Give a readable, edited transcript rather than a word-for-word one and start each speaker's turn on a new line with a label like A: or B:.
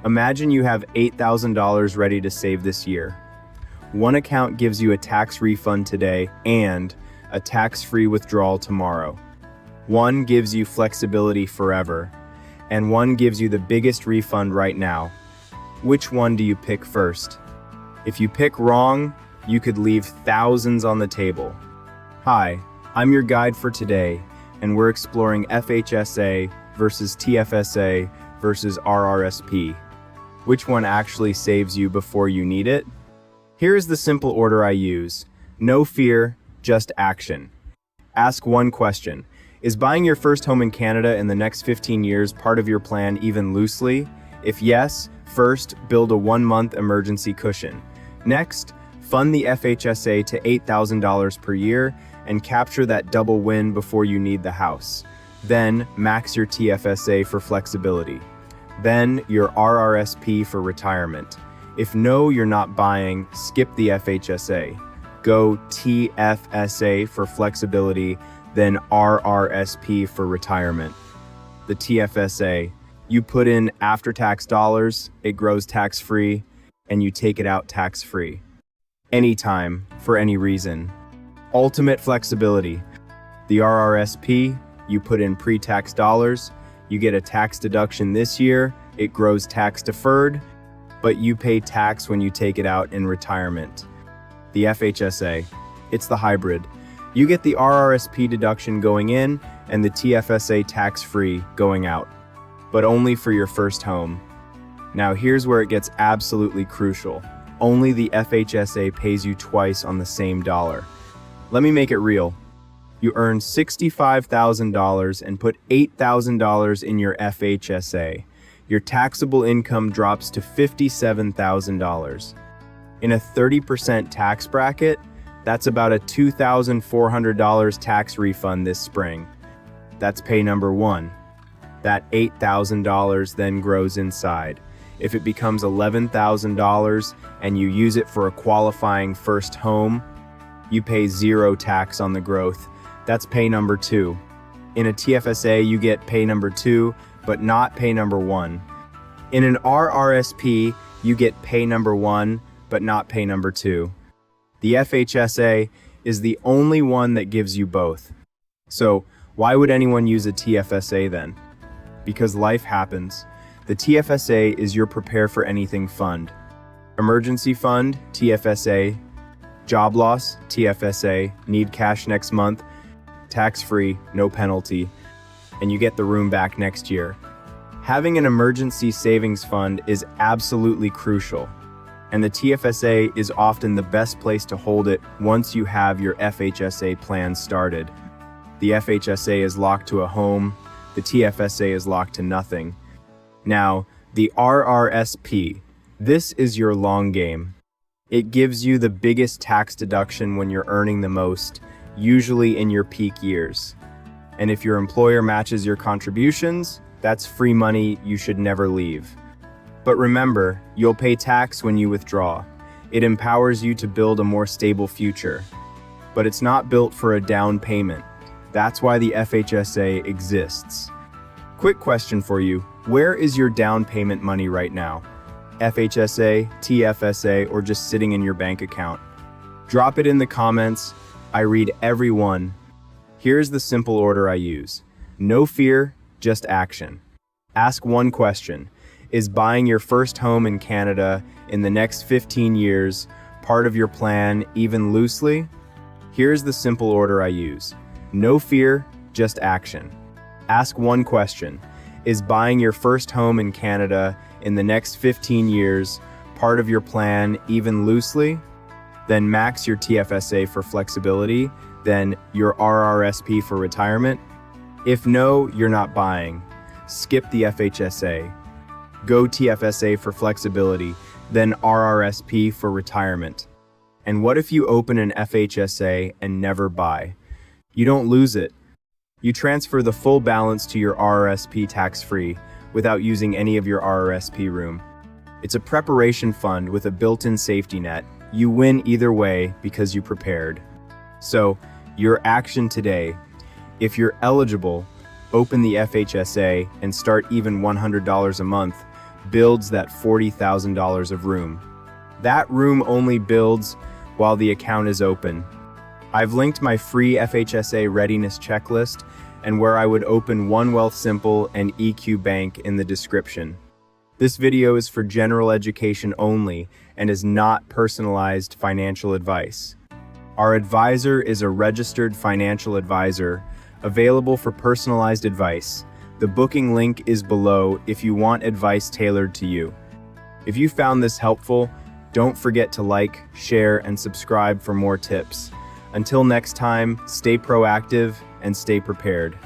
A: Imagine you have $8,000 ready to save this year. One account gives you a tax refund today and a tax-free withdrawal tomorrow. One gives you flexibility forever, and one gives you the biggest refund right now. Which one do you pick first? If you pick wrong, you could leave thousands on the table. Hi, I'm your guide for today, and we're exploring FHSA versus TFSA versus RRSP. Which one actually saves you before you need it? Here's the simple order I use. No fear, just action. Ask one question. Is buying your first home in Canada in the next 15 years part of your plan even loosely? If yes, first, build a 1-month emergency cushion. Next, fund the FHSA to $8,000 per year and capture that double win before you need the house. Then, max your TFSA for flexibility. Then, your RRSP for retirement. If no, you're not buying, skip the FHSA. Go TFSA for flexibility, then RRSP for retirement. The TFSA, you put in after-tax dollars, it grows tax-free, and you take it out tax-free. Anytime, for any reason. Ultimate flexibility. The RRSP, you put in pre-tax dollars, you get a tax deduction this year, it grows tax-deferred, but you pay tax when you take it out in retirement. The FHSA, it's the hybrid. You get the RRSP deduction going in and the TFSA tax-free going out, but only for your first home. Now here's where it gets absolutely crucial. Only the FHSA pays you twice on the same dollar. Let me make it real. You earn $65,000 and put $8,000 in your FHSA. Your taxable income drops to $57,000. In a 30% tax bracket, that's about a $2,400 tax refund this spring. That's pay number one. That $8,000 then grows inside. If it becomes $11,000 and you use it for a qualifying first home, you pay zero tax on the growth. That's pay number two. In a TFSA, you get pay number two, but not pay number one. In an RRSP, you get pay number one, but not pay number two. The FHSA is the only one that gives you both. So why would anyone use a TFSA then? Because life happens. The TFSA is your prepare for anything fund. Emergency fund, TFSA. Job loss, TFSA. Need cash next month, tax-free, no penalty, and you get the room back next year. Having an emergency savings fund is absolutely crucial, and the TFSA is often the best place to hold it once you have your FHSA plan started. The FHSA is locked to a home, the TFSA is locked to nothing. Now, the RRSP, this is your long game. It gives you the biggest tax deduction when you're earning the most, usually in your peak years. And if your employer matches your contributions, that's free money you should never leave. But remember, you'll pay tax when you withdraw. It empowers you to build a more stable future. But it's not built for a down payment. That's why the FHSA exists. Quick question for you, where is your down payment money right now? FHSA, TFSA, or just sitting in your bank account? Drop it in the comments. I read every one. Here's the simple order I use. No fear, just action. Ask one question. Is buying your first home in Canada in the next 15 years part of your plan, even loosely? Here's the simple order I use. No fear, just action. Ask one question. Is buying your first home in Canada in the next 15 years part of your plan, even loosely? Then max your TFSA for flexibility, then your RRSP for retirement. If no, you're not buying. Skip the FHSA. Go TFSA for flexibility, then RRSP for retirement. And what if you open an FHSA and never buy? You don't lose it. You transfer the full balance to your RRSP tax-free without using any of your RRSP room. It's a preparation fund with a built-in safety net. You win either way because you prepared. So, your action today. If you're eligible, open the FHSA and start even $100 a month. builds that $40,000 of room. That room only builds while the account is open. I've linked my free FHSA readiness checklist and where I would open One Wealth Simple and EQ Bank in the description. This video is for general education only and is not personalized financial advice. Our advisor is a registered financial advisor, available for personalized advice. The booking link is below if you want advice tailored to you. If you found this helpful, don't forget to like, share, and subscribe for more tips. Until next time, stay proactive and stay prepared.